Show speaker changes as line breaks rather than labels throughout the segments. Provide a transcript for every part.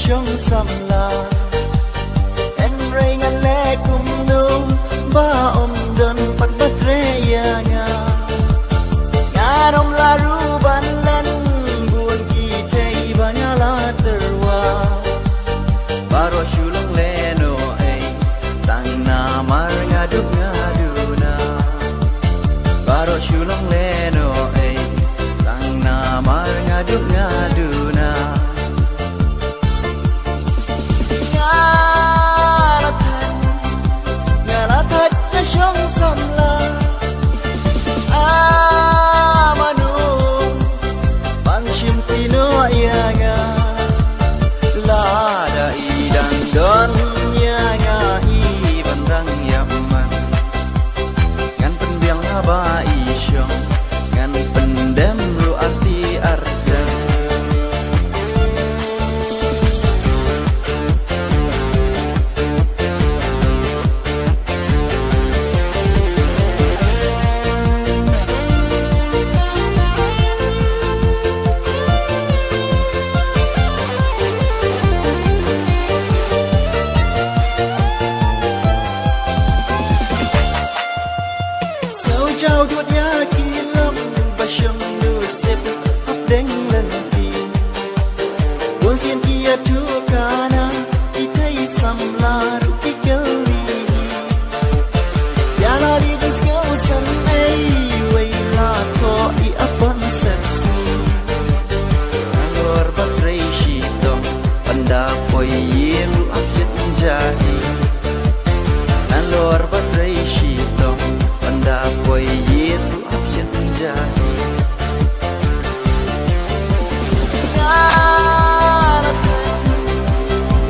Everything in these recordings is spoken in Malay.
trong xăm là en rây ngăn lẽ cùng nô ba om đơn bắt bắt rê ya nga nga rom la ru ban len buồn kỳ chay ba nga la terwa baro shulong le no ai tang na mar nga duk nga du na baro shulong le no ai tang na mar nga duk nga du na trong xăm là manu ban chim ti no ya nga la da i dan don ya nga i ban dang ya man ngan pendiang ba i syong ngan pendem ru arti arja trao chuột nhá kỳ lắm và sông đưa xếp hấp đánh lần tìm buồn xiên kia thua cả na thì thấy xăm la rụng cái kéo đi ya la đi đến kéo sân ấy quay la có i apan sepsi alor batray shitong panda koy yelu akyat jahi alor batray shitong panda koy yelu akyat jahi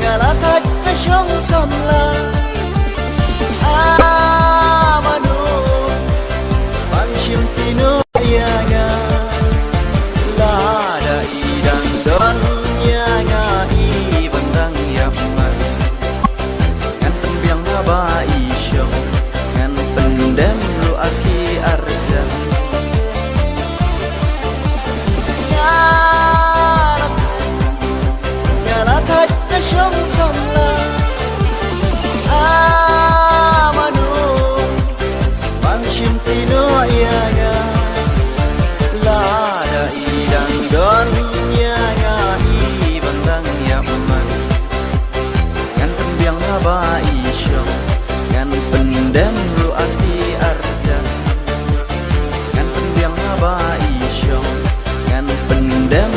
ngalatat ka siyang samla manu pansyong Pinoy nga lada idang don nga ibandang yaman ngan penbiang ba isyong ngan pendem lu aki arja ngalatat ka siyang samla manu pansyong Pinoy nga lada idang don nga ibandang yaman ngan penbiang ba isyong ngan pendem ru arti arja ngan penbiang ba isyong ngan pendem